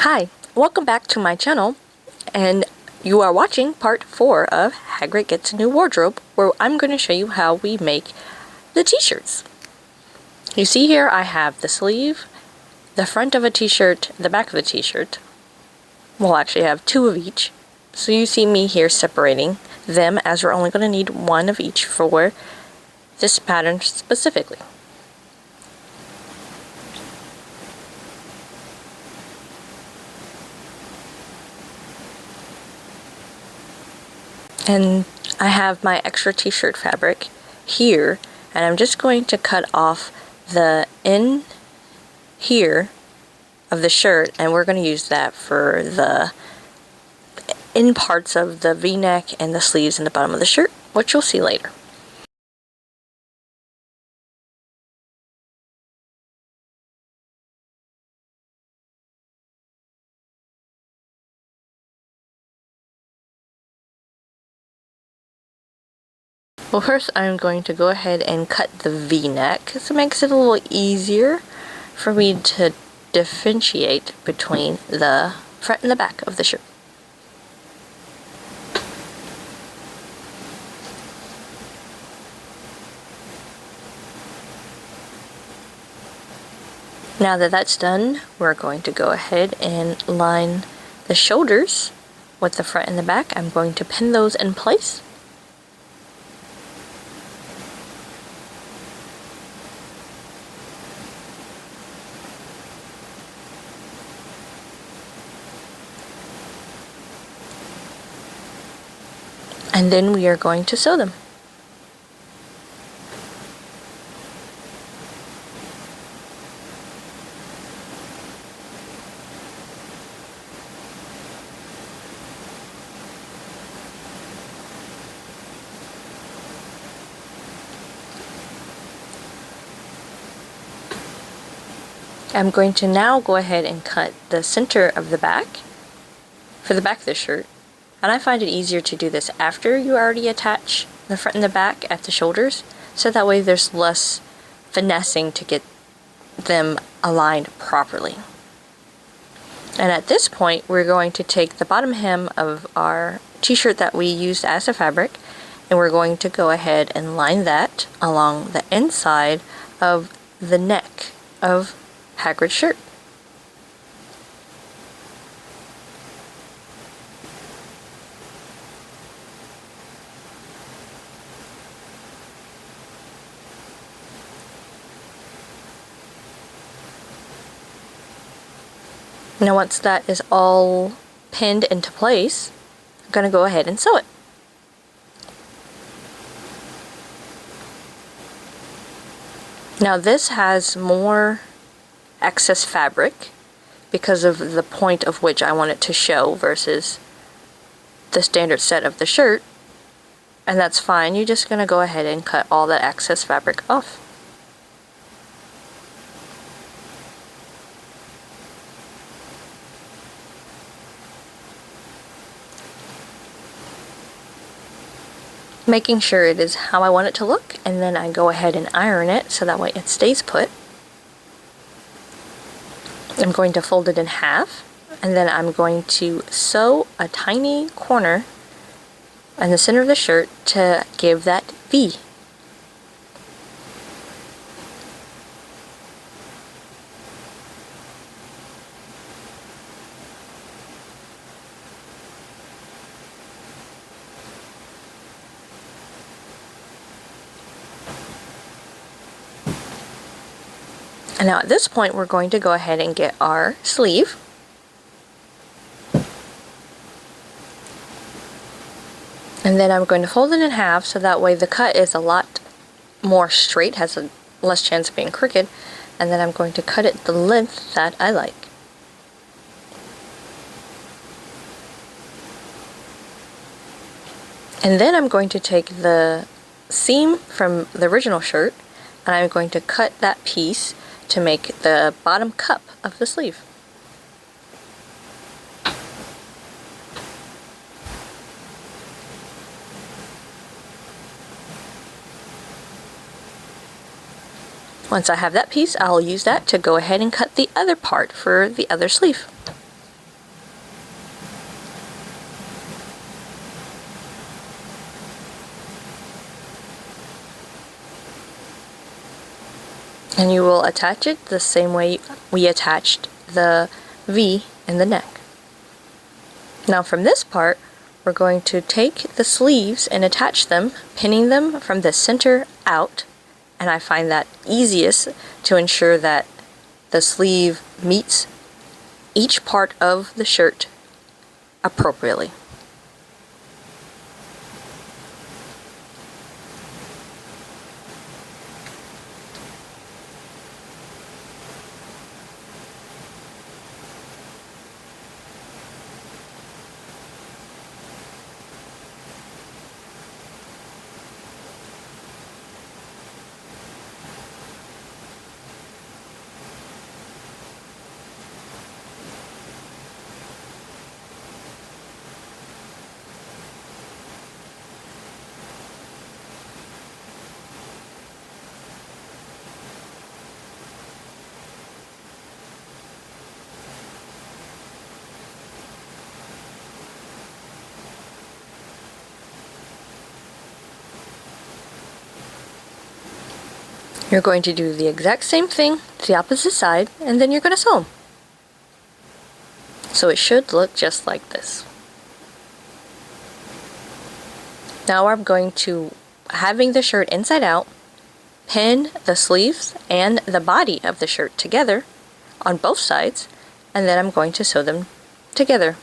Hi, welcome back to my channel, and you are watching part 4 of Hagrid Gets a New Wardrobe, where I'm going to show you how we make the t-shirts. You see here I have the sleeve, the front of a t-shirt, the back of a t-shirt. We'll actually have 2 of each, so you see me here separating them as we're only going to need 1 of each for this pattern specifically. And I have my extra t-shirt fabric here, and I'm just going to cut off the end here of the shirt, and we're going to use that for the end parts of the v-neck and the sleeves and the bottom of the shirt, which you'll see later. Well, first I'm going to go ahead and cut the v-neck, so it makes it a little easier for me to differentiate between the front and the back of the shirt. Now that that's done, we're going to go ahead and line the shoulders with the front and the back. I'm going to pin those in place. And then we are going to sew them. I'm going to now go ahead and cut the center of the back for the back of the shirt. And I find it easier to do this after you already attach the front and the back at the shoulders, so that way there's less finessing to get them aligned properly. And at this point, we're going to take the bottom hem of our t-shirt that we used as a fabric, and we're going to go ahead and line that along the inside of the neck of Hagrid's shirt. Now once that is all pinned into place, I'm going to go ahead and sew it. Now this has more excess fabric because of the point of which I want it to show versus the standard set of the shirt, and that's fine. You're just going to go ahead and cut all that excess fabric off. Making sure it is how I want it to look, and then I go ahead and iron it so that way it stays put. I'm going to fold it in half, and then I'm going to sew a tiny corner in the center of the shirt to give that V. And now at this point, we're going to go ahead and get our sleeve. And then I'm going to fold it in half so that way the cut is a lot more straight, has a less chance of being crooked. And then I'm going to cut it the length that I like. And then I'm going to take the seam from the original shirt, and I'm going to cut that piece to make the bottom cup of the sleeve. Once I have that piece, I'll use that to go ahead and cut the other part for the other sleeve. And you will attach it the same way we attached the V in the neck. Now from this part, we're going to take the sleeves and attach them, pinning them from the center out, and I find that easiest to ensure that the sleeve meets each part of the shirt appropriately. You're going to do the exact same thing to the opposite side, and then you're going to sew them. So it should look just like this. Now I'm going to, having the shirt inside out, pin the sleeves and the body of the shirt together on both sides, and then I'm going to sew them together.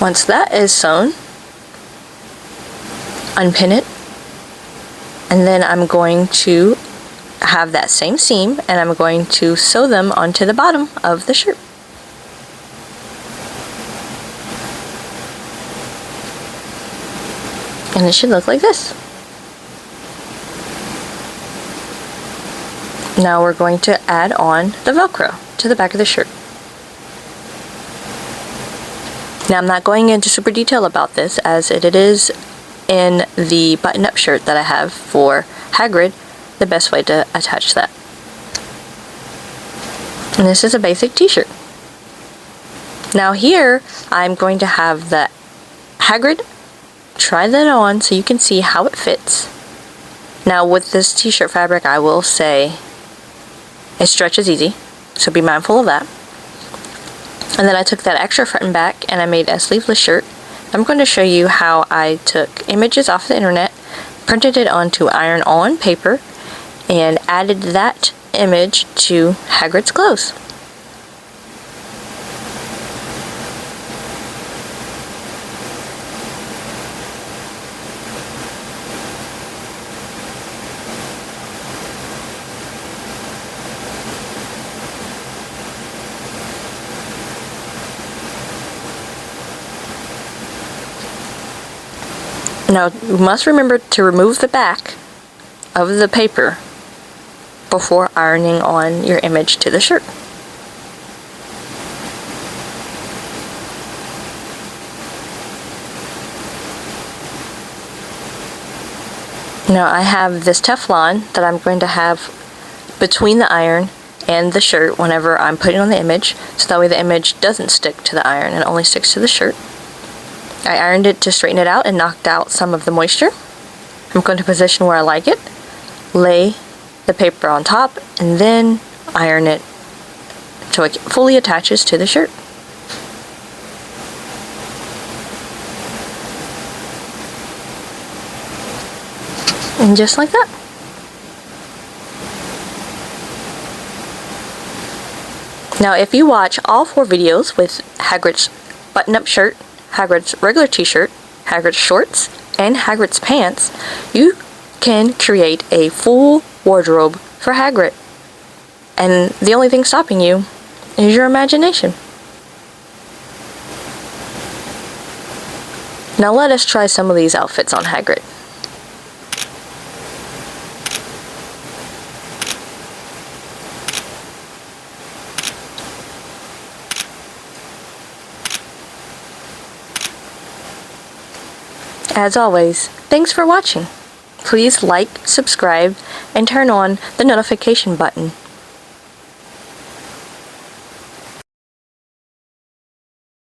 Once that is sewn, unpin it, and then I'm going to have that same seam and I'm going to sew them onto the bottom of the shirt. And it should look like this. Now we're going to add on the Velcro to the back of the shirt. Now I'm not going into super detail about this as it is in the button-up shirt that I have for Hagrid, the best way to attach that. And this is a basic t-shirt. Now here I'm going to have the Hagrid, try that on so you can see how it fits. Now with this t-shirt fabric I will say it stretches easy, so be mindful of that. And then I took that extra front and back and I made a sleeveless shirt. I'm going to show you how I took images off the internet, printed it onto iron-on paper, and added that image to Hagrid's clothes. Now, you must remember to remove the back of the paper before ironing on your image to the shirt. Now I have this Teflon that I'm going to have between the iron and the shirt whenever I'm putting on the image, so that way the image doesn't stick to the iron and only sticks to the shirt. I ironed it to straighten it out and knocked out some of the moisture. I'm going to position where I like it, lay the paper on top, and then iron it so it fully attaches to the shirt. And just like that. Now if you watch all 4 videos with Hagrid's button-up shirt, Hagrid's regular t-shirt, Hagrid's shorts, and Hagrid's pants, you can create a full wardrobe for Hagrid. And the only thing stopping you is your imagination. Now let us try some of these outfits on Hagrid. As always, thanks for watching. Please like, subscribe, and turn on the notification button.